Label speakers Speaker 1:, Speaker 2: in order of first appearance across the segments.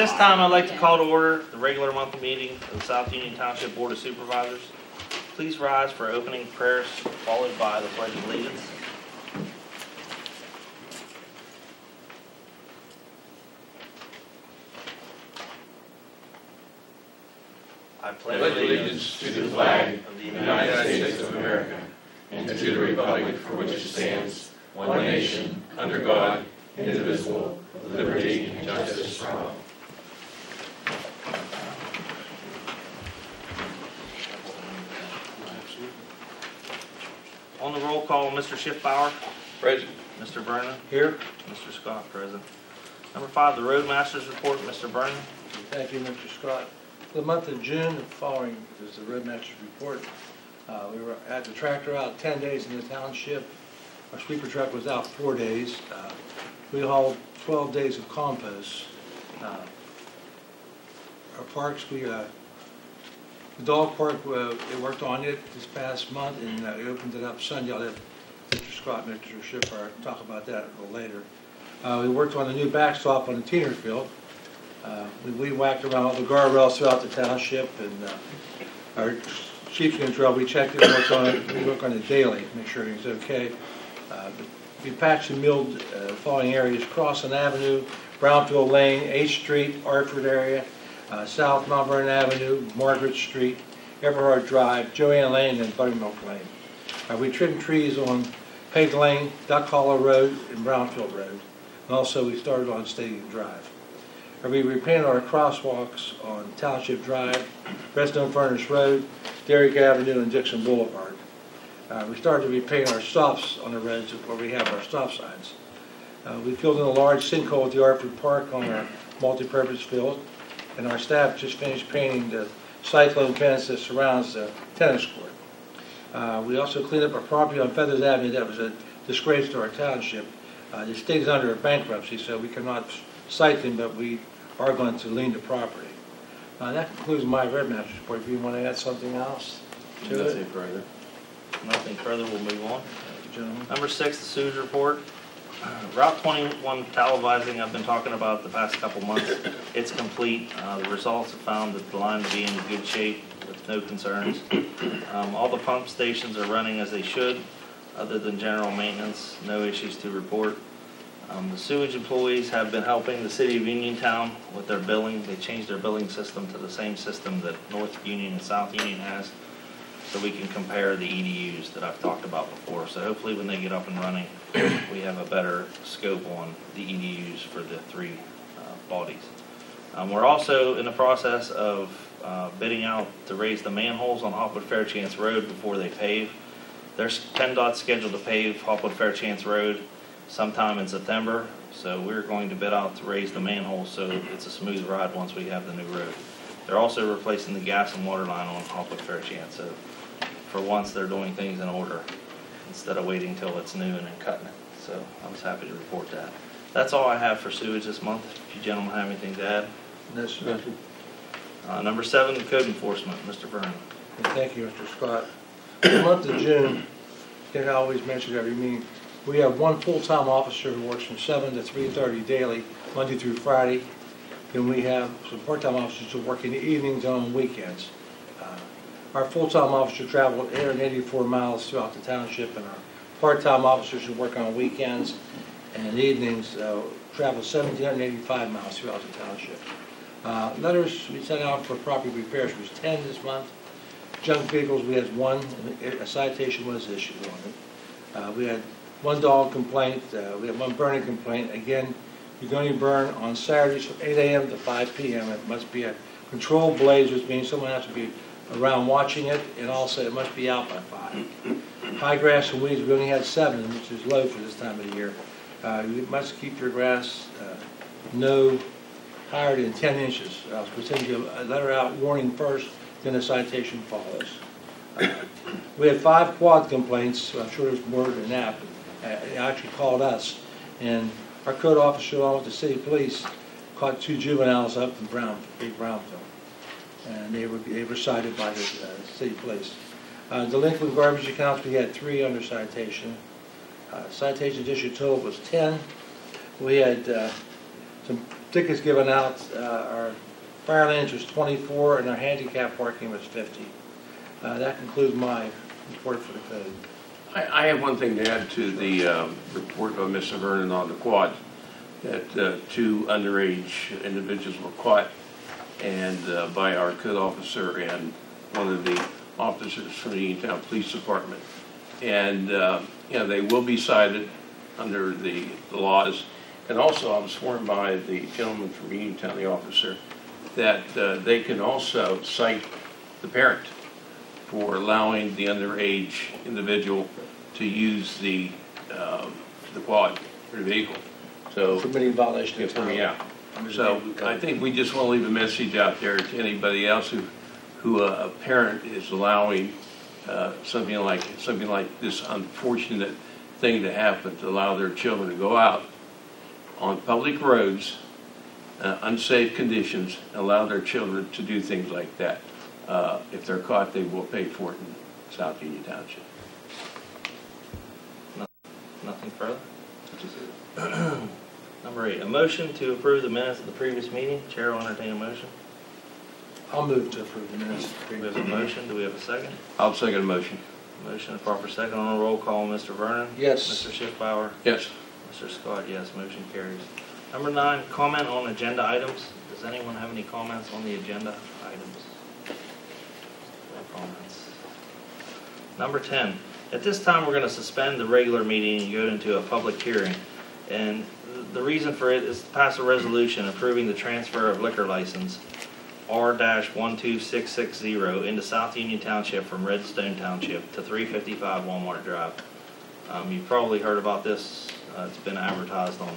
Speaker 1: this time, I'd like to call to order the regular monthly meeting of the South Union Township Board of Supervisors. Please rise for opening prayers, followed by the Pledge of Allegiance. I pledge
Speaker 2: allegiance to the flag of the United States of America and to the republic for which it stands, one nation, under God, indivisible, with liberty and justice for all.
Speaker 1: On the roll call, Mr. Schiffbauer.
Speaker 2: Present.
Speaker 1: Mr. Vernon.
Speaker 3: Here.
Speaker 1: Mr. Scott, present. Number 5, the Roadmaster's report, Mr. Vernon.
Speaker 3: Thank you, Mr. Scott. For the month of June, the following is the Roadmaster's report. We were at the tractor out 10 days in the township. Our sweeper truck was out 4 days. We hauled 12 days of compost. Our parks, the dog park, they worked on it this past month, and we opened it up Sunday. I'll let Mr. Scott and Mr. Schiffer talk about that a little later. We worked on the new backstop on the Teener field. We whacked around all the guardrails throughout the township, and our sheepskin trail, we checked it and worked on it. We work on it daily, make sure everything's okay. We patched and milled the following areas: Crossan Avenue, Brownfield Lane, 8th Street, Artford area, South Mount Vernon Avenue, Margaret Street, Everhard Drive, Joanne Lane, and Buttermilk Lane. We trimmed trees on Peg Lane, Duck Hollow Road, and Brownfield Road. And also we started on Stadium Drive. We repainted our crosswalks on Township Drive, Redstone Furnace Road, Derrick Avenue, and Dixon Boulevard. We started to repaint our stops on the roads where we have our stop signs. We filled in a large sinkhole at the Artford Park on our multi-purpose field, and our staff just finished painting the cyclone fence that surrounds the tennis court. We also cleaned up our property on Feathers Avenue that was a disgrace to our township. The state is under a bankruptcy, so we cannot cite them, but we are going to lien the property. That concludes my Roadmaster's report. If you want to add something else to it?
Speaker 1: Nothing further. Nothing further, we'll move on.
Speaker 3: Thank you, gentlemen.
Speaker 1: Number 6, the sewage report. Route 21 televising I've been talking about the past couple months. It's complete. The results have found that the line to be in good shape with no concerns. All the pump stations are running as they should, other than general maintenance. No issues to report. The sewage employees have been helping the city of Uniontown with their billing. They changed their billing system to the same system that North Union and South Union has, so we can compare the EDUs that I've talked about before. So hopefully when they get up and running, we have a better scope on the EDUs for the 3 bodies. We're also in the process of bidding out to raise the manholes on Hopwood Fairchance Road before they pave. There's PennDOT scheduled to pave Hopwood Fairchance Road sometime in September, so we're going to bid out to raise the manholes so it's a smooth ride once we have the new road. They're also replacing the gas and water line on Hopwood Fairchance, so for once they're doing things in order instead of waiting till it's new and then cutting it. So I was happy to report that. That's all I have for sewage this month. If you gentlemen have anything to add.
Speaker 3: No, sir.
Speaker 1: Number 7, the code enforcement, Mr. Vernon.
Speaker 3: Thank you, Mr. Scott. The month of June, I always mention every meeting, we have one full-time officer who works from 7 to 3:30 daily, Monday through Friday. Then we have some part-time officers who work in the evenings and on weekends. Our full-time officer traveled 884 miles throughout the township, and our part-time officers who work on weekends and evenings travel 1,785 miles throughout the township. Letters we sent out for property repairs was 10 this month. Junk vehicles, we had 1, and a citation was issued on it. We had 1 dog complaint, we had 1 burning complaint. Again, you can only burn on Saturdays from 8 a.m. to 5 p.m. It must be a controlled blaze, which means someone has to be around watching it, and also it must be out by 5. High grass and weeds, we only had 7, which is low for this time of the year. You must keep your grass no higher than 10 inches. We'll send you a letter out warning first, then a citation follows. We had 5 quad complaints, so I'm sure there's more than that, but it actually called us. And our code officer, along with the city police, caught 2 juveniles up in Brownfield. And they were cited by the city police. Delinquent garbage accounts, we had 3 under citation. Citation issue total was 10. We had some tickets given out. Our fire lanes was 24 and our handicap parking was 50. That concludes my report for the code.
Speaker 2: I have one thing to add to the report by Mr. Vernon on the quad, that 2 underage individuals were caught and by our code officer and one of the officers from the Uniontown Police Department. And they will be cited under the laws. And also I was sworn by the gentleman from Uniontown, the officer, that they can also cite the parent for allowing the underage individual to use the quad or the vehicle. So
Speaker 3: Committing violation of time.
Speaker 2: yeah. So I think we just want to leave a message out there to anybody else who a parent is allowing something like this unfortunate thing to happen, to allow their children to go out on public roads, unsafe conditions, allow their children to do things like that. If they're caught, they will pay for it in South Union Township.
Speaker 1: Nothing further? Number 8, a motion to approve the minutes of the previous meeting. Chair will entertain a motion.
Speaker 3: I'll move to approve the minutes.
Speaker 1: We have a motion. Do we have a second?
Speaker 2: I'll second the motion.
Speaker 1: Motion, a proper second on a roll call. Mr. Vernon?
Speaker 3: Yes.
Speaker 1: Mr. Schiffbauer?
Speaker 2: Yes.
Speaker 1: Mr. Scott, yes. Motion carries. Number 9, comment on agenda items. Does anyone have any comments on the agenda items? No comments. Number 10, at this time we're going to suspend the regular meeting and go into a public hearing. And the reason for it is to pass a resolution approving the transfer of liquor license R-12660 into South Union Township from Redstone Township to 355 Walmart Drive. You've probably heard about this. It's been advertised on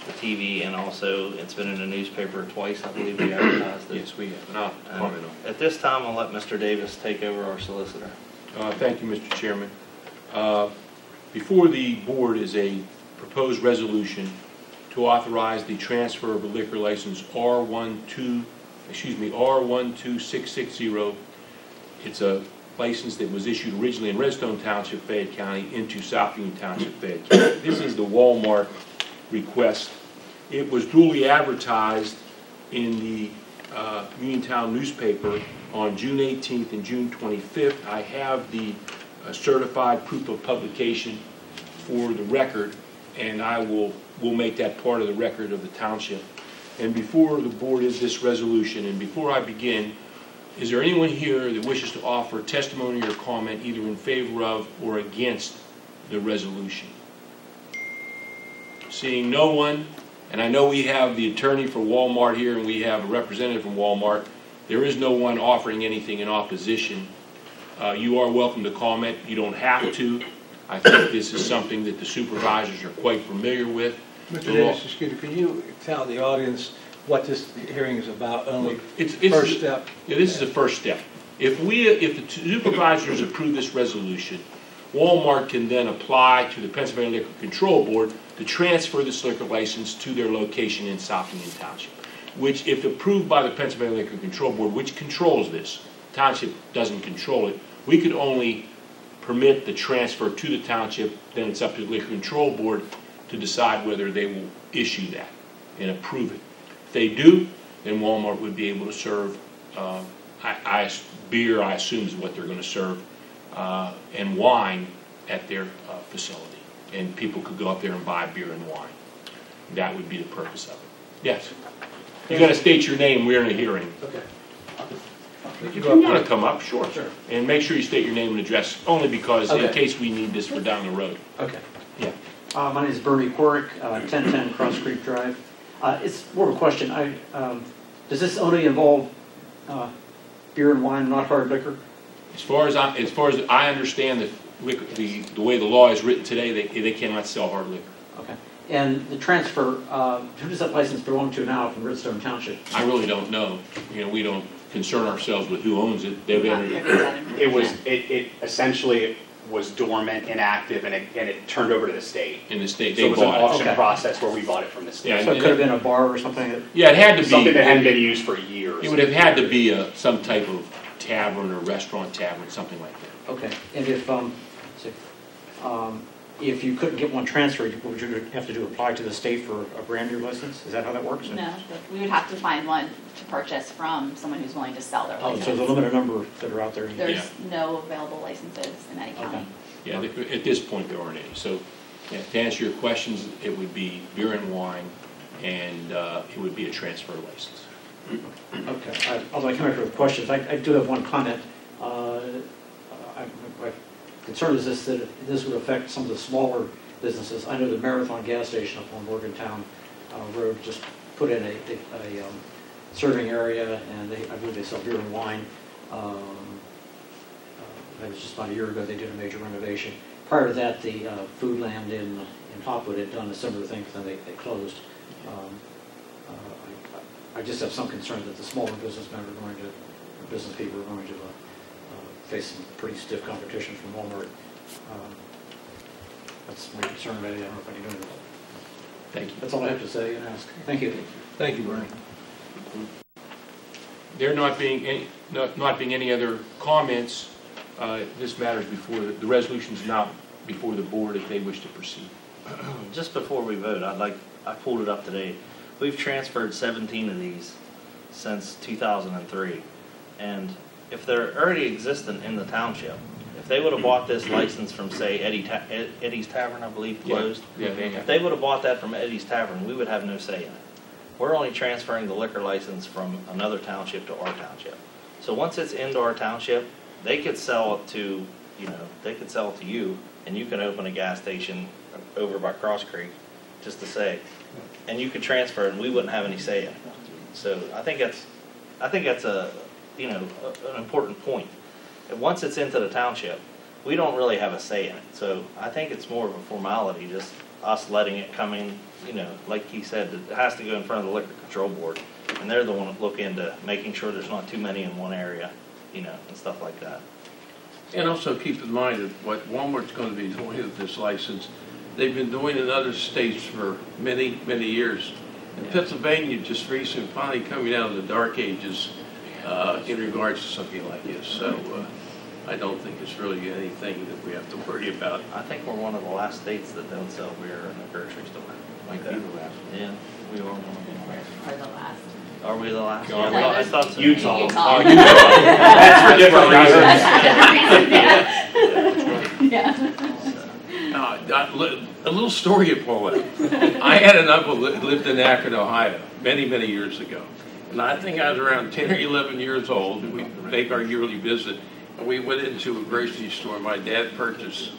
Speaker 1: the TV, and also it's been in the newspaper twice, I believe we advertised it.
Speaker 2: Yes, we have. No,
Speaker 1: At this time, I'll let Mr. Davis take over, our solicitor.
Speaker 4: Thank you, Mr. Chairman. Before the board is a proposed resolution to authorize the transfer of a liquor license R12660. It's a license that was issued originally in Redstone Township, Fayette County, into South Union Township, Fayette County. This is the Walmart request. It was duly advertised in the Uniontown newspaper on June 18th and June 25th. I have the certified proof of publication for the record, and I will make that part of the record of the township. And before the board is this resolution, and before I begin, is there anyone here that wishes to offer testimony or comment either in favor of or against the resolution? Seeing no one, and I know we have the attorney for Walmart here and we have a representative from Walmart, there is no one offering anything in opposition. You are welcome to comment. You don't have to. I think this is something that the supervisors are quite familiar with.
Speaker 3: Mr. Davis, excuse me, can you tell the audience what this hearing is about? Only
Speaker 4: It's
Speaker 3: first step.
Speaker 4: Yeah, this is the first step. If the supervisors approve this resolution, Walmart can then apply to the Pennsylvania Liquor Control Board to transfer this liquor license to their location in South Union Township, which, if approved by the Pennsylvania Liquor Control Board, which controls this, township doesn't control it, we could only permit the transfer to the township, then it's up to the Liquor Control Board to decide whether they will issue that and approve it. If they do, then Walmart would be able to serve beer, I assume is what they're going to serve, and wine at their facility. And people could go up there and buy beer and wine. That would be the purpose of it. Yes? You got to state your name. We're in a hearing.
Speaker 5: Okay.
Speaker 4: If you want to come up, sure. And make sure you state your name and address, only because in case we need this for down the road.
Speaker 5: Okay.
Speaker 4: Yeah.
Speaker 5: My name is Bernie Quirk, 1010 Cross Creek Drive. It's more of a question. Does this only involve beer and wine, not hard liquor?
Speaker 4: As far as I understand, the way the law is written today, they cannot sell hard liquor.
Speaker 5: Okay. And the transfer, who does that license belong to now from Redstone Township?
Speaker 4: I really don't know. We don't concern ourselves with who owns it. They've entered
Speaker 6: It essentially was dormant, inactive, and it turned over to the state.
Speaker 4: in the state.
Speaker 6: So
Speaker 4: They
Speaker 6: it was an
Speaker 4: bought
Speaker 6: auction
Speaker 4: it.
Speaker 6: process where we bought it from the state.
Speaker 4: Yeah,
Speaker 5: So it could have been a bar or something?
Speaker 4: Yeah, it had to be.
Speaker 6: Something that hadn't been used for years.
Speaker 4: It would have had to be some type of tavern or restaurant tavern, something like that.
Speaker 5: Okay. And if, if you couldn't get one transferred, would you have to apply to the state for a brand new license? Is that how that works?
Speaker 7: No, we would have to find one to purchase from someone who's willing to sell their
Speaker 5: Oh,
Speaker 7: license.
Speaker 5: so there's a limited number that are out there?
Speaker 7: There's no available licenses in any county.
Speaker 4: Yeah, at this point, there aren't any. So, yeah, to answer your questions, it would be beer and wine, and it would be a transfer license.
Speaker 5: Okay, although I come here with questions, I do have one comment. My concern is this, that this would affect some of the smaller businesses. I know the Marathon gas station up on Morgantown Road just put in a serving area, and I believe they sell beer and wine. It was just about a year ago they did a major renovation. Prior to that, the Food Land in Hopwood had done a similar thing, but then they closed. I just have some concern that the smaller businessmen are going to, or business people are going to face some pretty stiff competition from Walmart. That's my concern about it. I don't know if I can do anything.
Speaker 4: Thank you.
Speaker 5: That's all I have to say and ask. Thank you.
Speaker 3: Thank you, Bernie.
Speaker 4: There not being any other comments, this matters before the resolution is not before the board if they wish to proceed.
Speaker 1: Just before we vote, I pulled it up today. We've transferred 17 of these since 2003. And if they're already existent in the township, if they would have bought this license from, say, Eddie's Tavern, I believe, closed.
Speaker 4: Yeah.
Speaker 1: If they would have bought that from Eddie's Tavern, we would have no say in it. We're only transferring the liquor license from another township to our township. So once it's into our township, they could sell it to, you, and you can open a gas station over by Cross Creek, just to say, and you could transfer it, and we wouldn't have any say in it. So I think that's an important point. And once it's into the township, we don't really have a say in it. So I think it's more of a formality, just us letting it come in, like he said, it has to go in front of the Liquor Control Board, and they're the one that look into making sure there's not too many in one area, and stuff like that.
Speaker 2: And also keep in mind that what Walmart's going to be doing with this license, they've been doing in other states for many, many years. In Pennsylvania, just recently, finally coming out of the dark ages in regards to something like this. So I don't think it's really anything that we have to worry about.
Speaker 1: I think we're one of the last states that don't sell beer in the grocery store.
Speaker 4: Might be the last.
Speaker 1: Yeah, we are one of the last.
Speaker 7: Or the last.
Speaker 1: Are we the last?
Speaker 4: Yeah,
Speaker 1: Yeah, I thought so.
Speaker 6: Utah.
Speaker 7: Utah.
Speaker 6: That's for different reasons.
Speaker 7: Yeah.
Speaker 2: A little story of all that. I had an uncle that lived in Akron, Ohio, many, many years ago. And I think I was around 10 or 11 years old, and we'd make our yearly visit. And we went into a grocery store. My dad purchased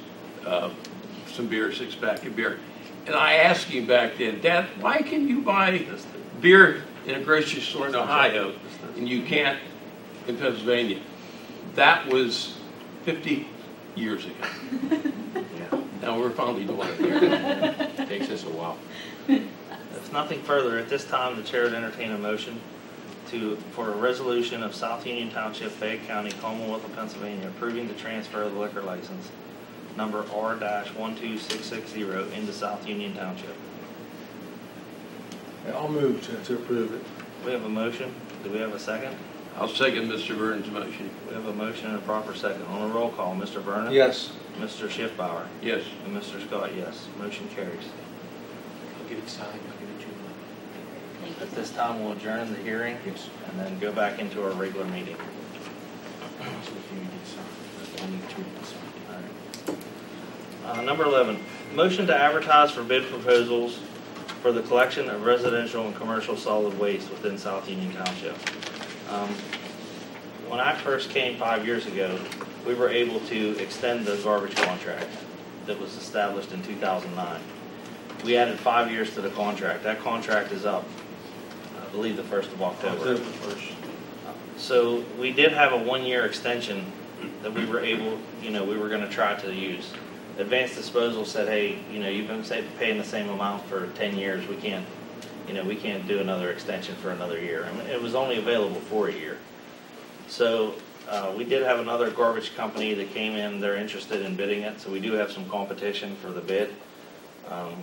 Speaker 2: some beer, 6-pack of beer. And I asked him back then, Dad, why can you buy beer in a grocery store in Ohio and you can't in Pennsylvania? That was 50 years ago. Now we're finally doing it here.
Speaker 4: Takes us a while.
Speaker 1: If nothing further, at this time, the chair would entertain a motion for a resolution of South Union Township, Fayette County, Commonwealth of Pennsylvania, approving the transfer of the liquor license number R-12660 into South Union Township.
Speaker 3: I'll move to approve it.
Speaker 1: We have a motion. Do we have a second?
Speaker 2: I'll second Mr. Vernon's motion.
Speaker 1: We have a motion and a proper second. On a roll call, Mr. Vernon?
Speaker 3: Yes.
Speaker 1: Mr. Schiffbauer?
Speaker 2: Yes.
Speaker 1: And Mr. Scott, yes. Motion carries.
Speaker 4: I'll get it signed. I'll get it to you.
Speaker 7: Thank you.
Speaker 1: At this time, we'll adjourn the hearing and then go back into our regular meeting.
Speaker 4: So if you need it signed, I need two of them signed.
Speaker 1: Number 11, motion to advertise for bid proposals for the collection of residential and commercial solid waste within South Union Township. When I first came 5 years ago, we were able to extend the garbage contract that was established in 2009. We added 5 years to the contract. That contract is up, I believe, the 1st of October. So we did have a 1-year extension that we were able, we were going to try to use. Advanced Disposal said, hey, you've been paying the same amount for 10 years. We can't do another extension for another year. And it was only available for a year. So we did have another garbage company that came in. They're interested in bidding it. So we do have some competition for the bid.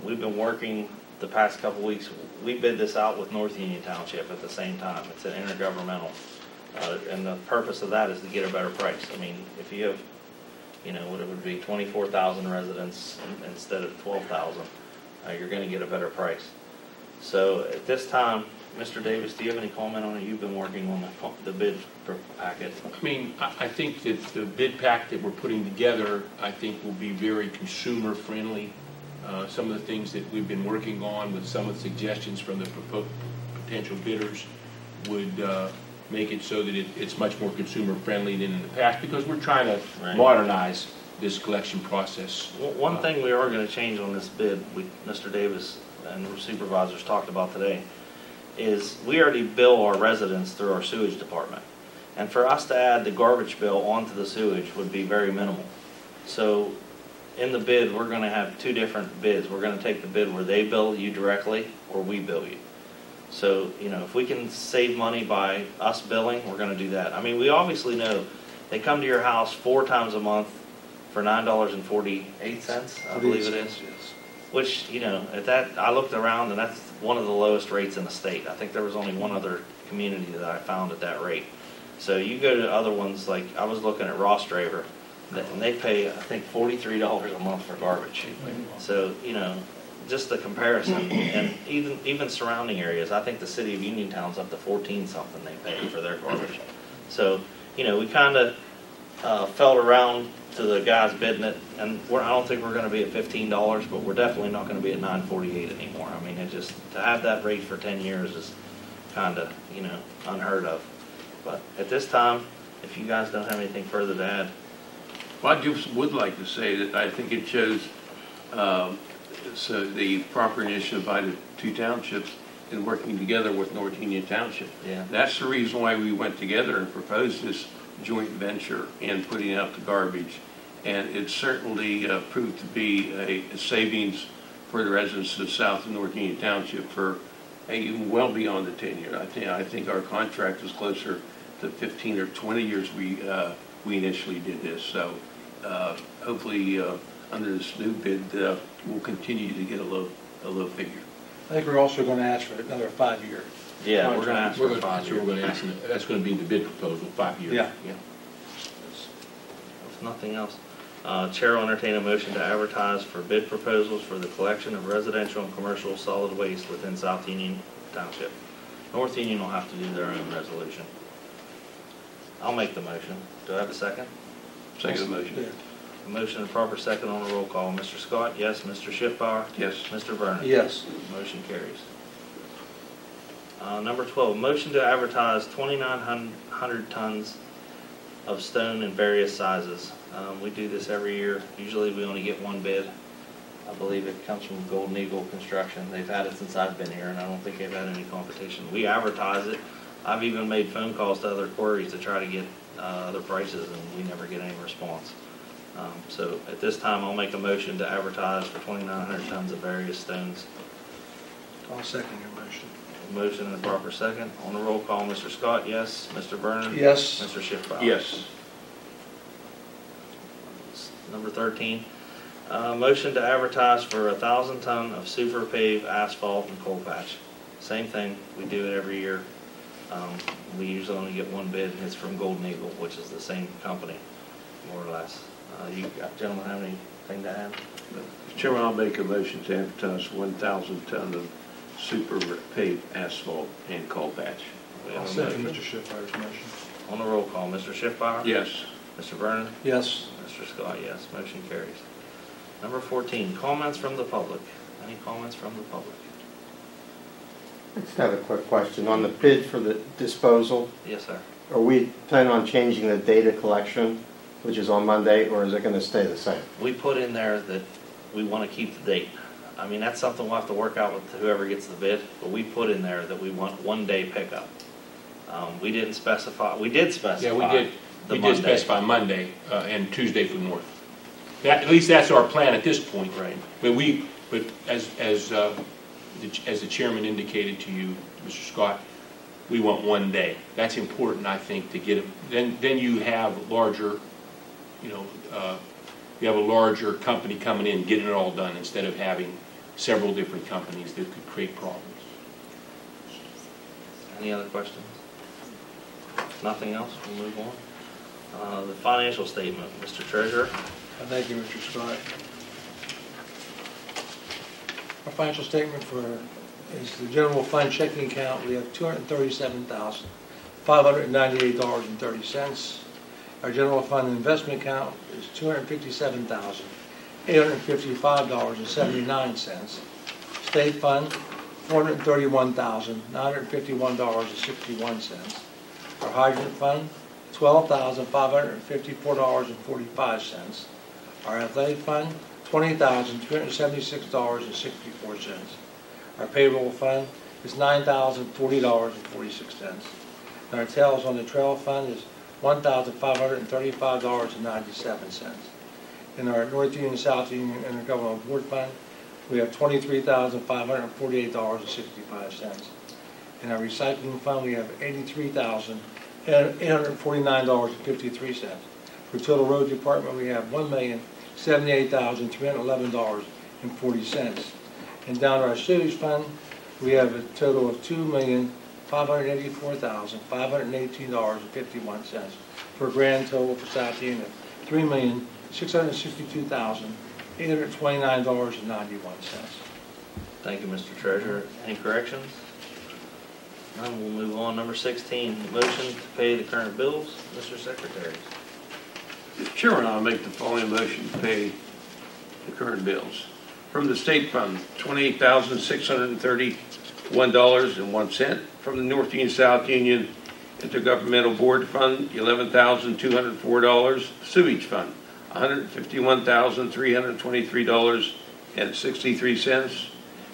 Speaker 1: We've been working the past couple weeks. We bid this out with North Union Township at the same time. It's an intergovernmental. And the purpose of that is to get a better price. I mean, if you have you know, what it would be 24,000 residents instead of 12,000, you're gonna get a better price. So at this time, Mr. Davis, do you have any comment on it? You've been working on the bid packet.
Speaker 4: I mean, I think that the bid pack that we're putting together, I think will be very consumer friendly. Some of the things that we've been working on with some of the suggestions from the potential bidders would make it so that it's much more consumer friendly than in the past, because we're trying to modernize this collection process.
Speaker 1: One thing we are going to change on this bid, Mr. Davis and the supervisors talked about today, is we already bill our residents through our sewage department. And for us to add the garbage bill onto the sewage would be very minimal. So in the bid, we're going to have two different bids. We're going to take the bid where they bill you directly or we bill you. So, you know, if we can save money by us billing, we're going to do that. I mean, we obviously know they come to your house 4 times a month for $9.48, I believe it is. Which, you know, at that, I looked around and that's one of the lowest rates in the state. I think there was only one other community that I found at that rate. So you go to other ones, like I was looking at Ross Draver, and they pay, I think, $43 a month for garbage. So, you know, just the comparison, and even surrounding areas, I think the city of Uniontown's up to 14 something they pay for their garbage. So, you know, we kind of felt around to the guys bidding it, and I don't think we're going to be at $15, but we're definitely not going to be at $9.48 anymore. I mean, it just, to have that rate for 10 years is kind of, you know, unheard of. But at this time, if you guys don't have anything further to add.
Speaker 8: Well, I just would like to say that I think it shows so the proper initiative by the two townships in working together with North Union Township.
Speaker 1: Yeah.
Speaker 8: That's the reason why we went together and proposed this joint venture and putting out the garbage. And it certainly proved to be a savings for the residents of South and North Union Township for even well beyond the 10 years. I think our contract was closer to 15 or 20 years we initially did this. So hopefully under this new bid we'll continue to get a low figure.
Speaker 3: I think we're also going to ask for another 5-year.
Speaker 1: Yeah, we're going to ask for 5 years.
Speaker 4: We're going to ask, that's going to be the bid proposal, 5 years.
Speaker 3: Yeah.
Speaker 1: If nothing else, Chair will entertain a motion to advertise for bid proposals for the collection of residential and commercial solid waste within South Union Township. North Union will have to do their own resolution. I'll make the motion. Do I have a second?
Speaker 8: Second motion.
Speaker 3: Yeah.
Speaker 1: A motion and proper second on the roll call. Mr. Scott, yes. Mr. Schiffbauer?
Speaker 8: Yes.
Speaker 1: Mr. Vernon?
Speaker 3: Yes.
Speaker 1: Motion carries. Number 12, motion to advertise 2,900 tons of stone in various sizes. We do this every year. Usually we only get one bid. I believe it comes from Golden Eagle Construction. They've had it since I've been here, and I don't think they've had any competition. We advertise it. I've even made phone calls to other quarries to try to get other prices, and we never get any response. So at this time, I'll make a motion to advertise for 2,900 tons of various stones.
Speaker 3: I'll second your motion.
Speaker 1: A motion and a proper second. On the roll call, Mr. Scott, yes. Mr. Vernon?
Speaker 3: Yes.
Speaker 1: Mr. Schiffbauer?
Speaker 8: Yes.
Speaker 1: Number 13, motion to advertise for 1,000 ton of super pave asphalt and coal patch. Same thing, we do it every year. We usually only get one bid, and it's from Golden Eagle, which is the same company, more or less. You gentlemen have anything to add?
Speaker 8: Mr. Chairman, I'll make a motion to advertise 1,000 ton of super paved asphalt and coal patch.
Speaker 1: We have
Speaker 3: I'll
Speaker 1: a
Speaker 3: second
Speaker 1: motion.
Speaker 3: Mr. Schiffbauer's motion.
Speaker 1: On the roll call, Mr. Schiffbauer?
Speaker 8: Yes.
Speaker 1: Mr. Vernon?
Speaker 3: Yes.
Speaker 1: Mr. Scott, yes. Motion carries. Number 14, comments from the public. Any comments from the public?
Speaker 9: I just have a quick question. On the bid for the disposal,
Speaker 1: Yes, sir.
Speaker 9: are we planning on changing the date of collection, which is on Monday, or is it going to stay the same?
Speaker 1: We put in there that we want to keep the date. I mean, that's something we'll have to work out with whoever gets the bid, but we put in there that we want 1-day pickup. We didn't specify, we did specify.
Speaker 4: Yeah, we did.
Speaker 1: the
Speaker 4: We did
Speaker 1: Monday.
Speaker 4: specify Monday and Tuesday for North. At least that's our plan at this point.
Speaker 1: Right.
Speaker 4: But as the chairman indicated to you, Mr. Scott, we want 1 day. That's important, I think, to get it. Then you have larger, you have a larger company coming in, getting it all done, instead of having several different companies that could create problems.
Speaker 1: Any other questions? Nothing else? We'll move The financial statement, Mr. Treasurer.
Speaker 3: Thank you, Mr. Scott. Our financial statement is the general fund checking account. We have $237,598.30. Our general fund investment account is $257,855.79. State fund, $431,951.61. Our hydrant fund, $12,554.45. Our athletic fund, $20,376.64. Our payroll fund is $9,040.46. And our tails on the trail fund is $1,535.97. In our North Union and South Union Intergovernmental Board Fund, we have $23,548.65. In our recycling fund, we have $83,849.53. For total road department, we have $1,078,311.40. And down to our sewage fund, we have a total of $2,584,518.51 for a grand total for South Union of $3,662,829.91.
Speaker 1: Thank you, Mr. Treasurer. Any corrections? None. We'll move on. Number 16, motion to pay the current bills. Mr. Secretary.
Speaker 8: Mr. Chairman, I'll make the following motion to pay the current bills. From the state fund, $28,631.01. From the North Union South Union Intergovernmental Board Fund, $11,204. Sewage Fund, $151,323.63.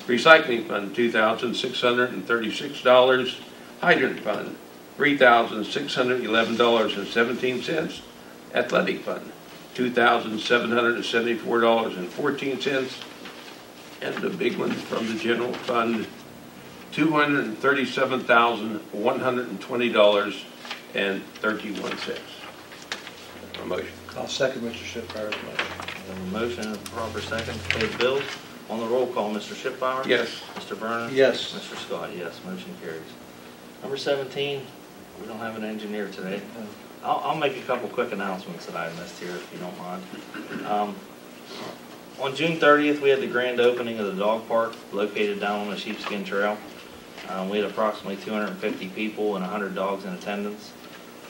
Speaker 8: Recycling Fund, $2,636. Hydrant Fund, $3,611.17. Athletic Fund, $2,774.14. And the big one from the general fund, $237,120.31. A motion.
Speaker 3: I'll second Mr. Schiffauer's motion.
Speaker 1: We have a motion and a proper second to pay the bills. On the roll call, Mr. Schiffauer?
Speaker 8: Yes.
Speaker 1: Mr. Vernon?
Speaker 3: Yes.
Speaker 1: Mr. Scott, yes. Motion carries. Number 17, we don't have an engineer today. I'll make a couple quick announcements that I missed here, if you don't mind. On June 30th, we had the grand opening of the dog park located down on the Sheepskin Trail. We had approximately 250 people and 100 dogs in attendance.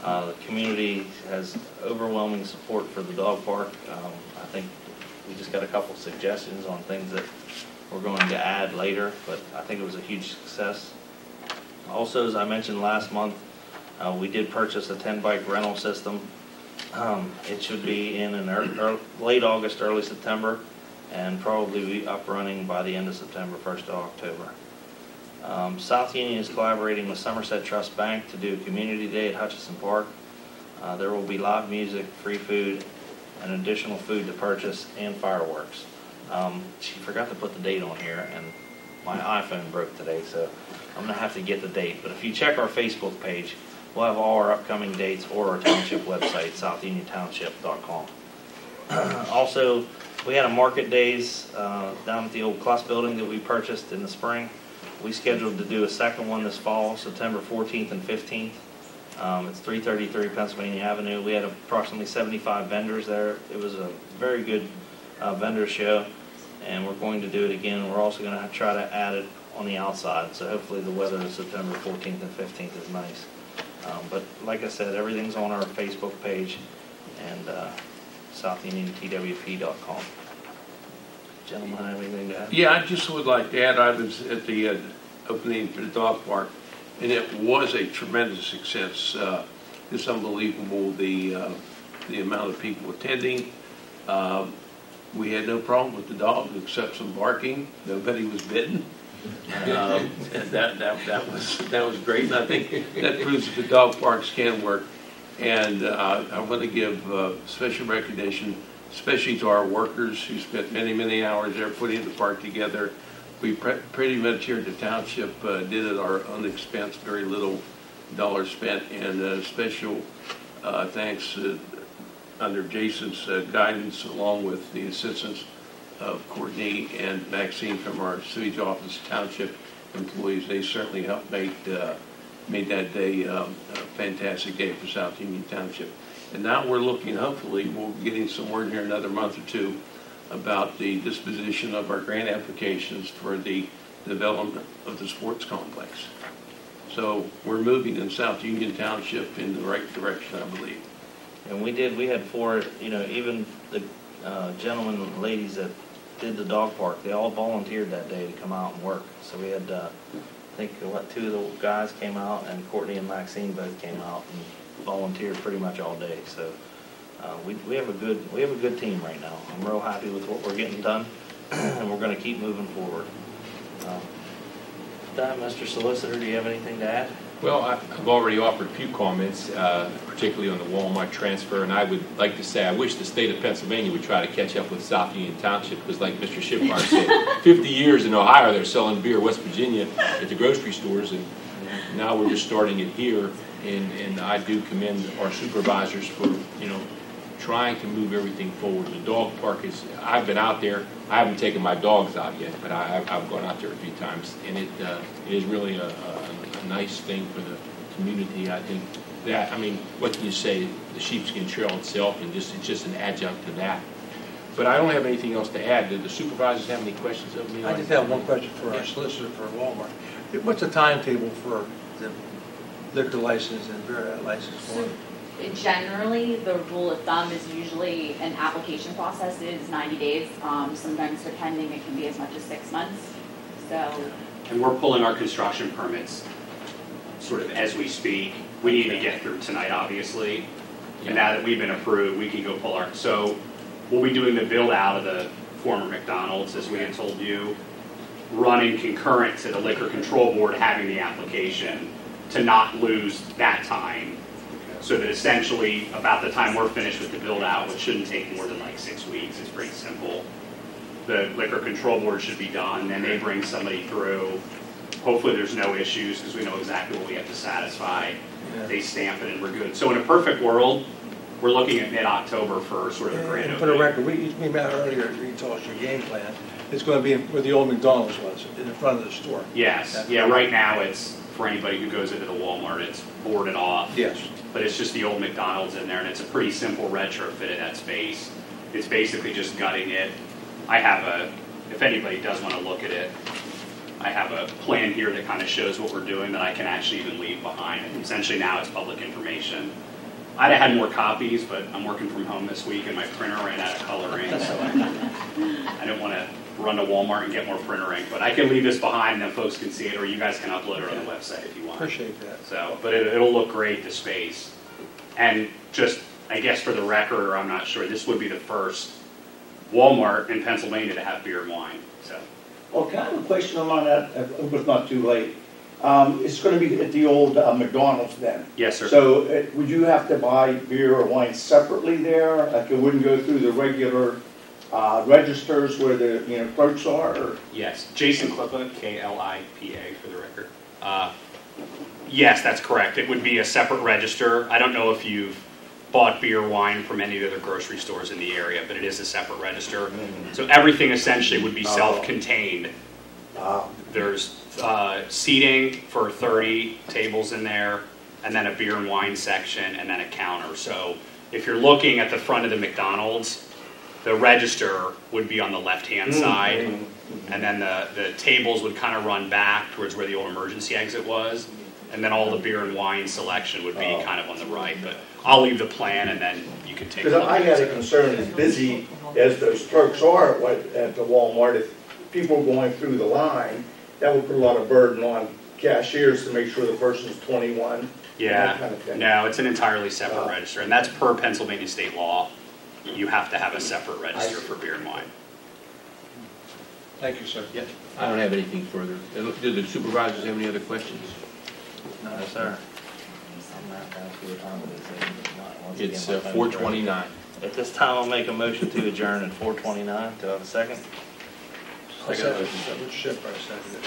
Speaker 1: The community has overwhelming support for the dog park. I think we just got a couple suggestions on things that we're going to add later, but I think it was a huge success. Also, as I mentioned last month, we did purchase a 10-bike rental system. It should be in late August, early September, and probably be up running by the end of September, 1st of October. South Union is collaborating with Somerset Trust Bank to do a community day at Hutchison Park. There will be live music, free food, and additional food to purchase, and fireworks. She forgot to put the date on here, and my iPhone broke today, so I'm going to have to get the date. But if you check our Facebook page, we'll have all our upcoming dates or our township website, southuniontownship.com. Also, we had a market days down at the old Cluss building that we purchased in the spring. We scheduled to do a second one this fall, September 14th and 15th. It's 333 Pennsylvania Avenue. We had approximately 75 vendors there. It was a very good vendor show, and we're going to do it again. We're also going to try to add it on the outside, so hopefully the weather is September 14th and 15th is nice. But like I said, everything's on our Facebook page and SouthUnionTWP.com. Gentlemen, have anything to add?
Speaker 8: Yeah, I just would like to add, I was at the opening for the dog park, and it was a tremendous success. It's unbelievable the amount of people attending. We had no problem with the dogs except some barking. Nobody was bitten. And that was great, and I think that proves that the dog parks can work. And I want to give special recognition, especially to our workers who spent many, many hours there putting the park together. We pretty much here at the township did it at our own expense, very little dollars spent, and special thanks under Jason's guidance, along with the assistance of Courtney and Maxine from our sewage office township employees. They certainly helped made that day a fantastic day for South Union Township. And now we're looking, hopefully, we'll be getting some word here in another month or two about the disposition of our grant applications for the development of the sports complex. So we're moving in South Union Township in the right direction, I believe.
Speaker 1: And we had four, even the gentlemen and ladies that did the dog park, they all volunteered that day to come out and work. So we had, I think, two of the guys came out, and Courtney and Maxine both came out and volunteered pretty much all day. So we have a good team right now. I'm real happy with what we're getting done, and we're going to keep moving forward. Mr. Solicitor, do you have anything to add?
Speaker 4: Well, I've already offered a few comments, particularly on the Walmart transfer, and I would like to say I wish the state of Pennsylvania would try to catch up with South Union Township, because like Mr. Schiffmeyer said, 50 years in Ohio they're selling beer, West Virginia, at the grocery stores, and now we're just starting it here, and I do commend our supervisors for, trying to move everything forward. The dog park I've been out there. I haven't taken my dogs out yet, but I've gone out there a few times, and it is really a nice thing for the community. I think that, what can you say? The sheepskin trail itself, and it's just an adjunct to that. But I don't have anything else to add. Do the supervisors have any questions of me?
Speaker 3: I just have one question for our solicitor for Walmart. What's the timetable for the liquor license and beer license for?
Speaker 7: Generally, the rule of thumb is usually an application process is 90 days. Sometimes depending, it can be as much as 6 months. So.
Speaker 6: And we're pulling our construction permits sort of as we speak. We need to get through tonight, obviously. And now that we've been approved, we can go pull our, so we'll be doing the build out of the former McDonald's, as we had told you, running concurrent to the Liquor Control Board having the application to not lose that time. So that essentially, about the time we're finished with the build out, which shouldn't take more than like 6 weeks, it's pretty simple. The Liquor Control Board should be done, then they bring somebody through. Hopefully there's no issues because we know exactly what we have to satisfy. Yeah. They stamp it and we're good. So in a perfect world, we're looking at mid-October for sort of a grand opening.
Speaker 3: For the record, we met earlier, you told us your game plan. It's going to be where the old McDonald's was, in the front of the store.
Speaker 6: Yes. Yeah, right now it's, for anybody who goes into the Walmart, it's boarded off.
Speaker 3: Yes.
Speaker 6: But it's just the old McDonald's in there, and it's a pretty simple retrofit of that space. It's basically just gutting it. I have if anybody does want to look at it, I have a plan here that kind of shows what we're doing that I can actually even leave behind. And essentially now it's public information. I'd have had more copies, but I'm working from home this week, and my printer ran out of coloring, so I didn't want to run to Walmart and get more printer ink. But I can leave this behind, and then folks can see it, or you guys can upload it on the website if you want.
Speaker 3: Appreciate that.
Speaker 6: So, but it'll look great, the space. And just, I guess for the record, or I'm not sure, this would be the first Walmart in Pennsylvania to have beer and wine. So.
Speaker 10: Well, can I have a question on that? I hope it's not too late. It's going to be at the old McDonald's then.
Speaker 6: Yes, sir.
Speaker 10: So would you have to buy beer or wine separately there? Like it wouldn't go through the regular registers where the clerks are? Or?
Speaker 6: Yes. Jason Klippa, K-L-I-P-A for the record. Yes, that's correct. It would be a separate register. I don't know if you've bought beer, wine from any of the other grocery stores in the area, but it is a separate register. Mm-hmm. So everything essentially would be self-contained. There's seating for 30 tables in there, and then a beer and wine section, and then a counter. So if you're looking at the front of the McDonald's, the register would be on the left-hand side, and then the tables would kind of run back towards where the old emergency exit was, and then all the beer and wine selection would be kind of on the right. But I'll leave the plan, and then you can take a look.
Speaker 10: Because I had a concern, as busy as those clerks are at the Walmart, if people are going through the line, that would put a lot of burden on cashiers to make sure the person's 21.
Speaker 6: Yeah,
Speaker 10: that kind of thing.
Speaker 6: No, it's an entirely separate register, and that's per Pennsylvania state law. You have to have a separate register for beer and wine.
Speaker 3: Thank you, sir.
Speaker 6: Yep.
Speaker 4: I don't have anything further. Do the supervisors have any other questions?
Speaker 1: No, sir.
Speaker 4: It's 4:29.
Speaker 1: At this time, I'll make a motion to adjourn at 4:29. Do I have a second?
Speaker 3: Mr. Schiffmeyer seconded.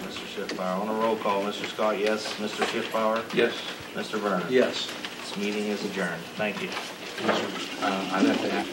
Speaker 1: Mr. Schiffmeyer. On a roll call, Mr. Scott, yes. Mr. Schiffmeyer?
Speaker 8: Yes.
Speaker 1: Mr. Vernon?
Speaker 3: Yes.
Speaker 1: This meeting is adjourned. Thank you.
Speaker 4: I'd have to ask.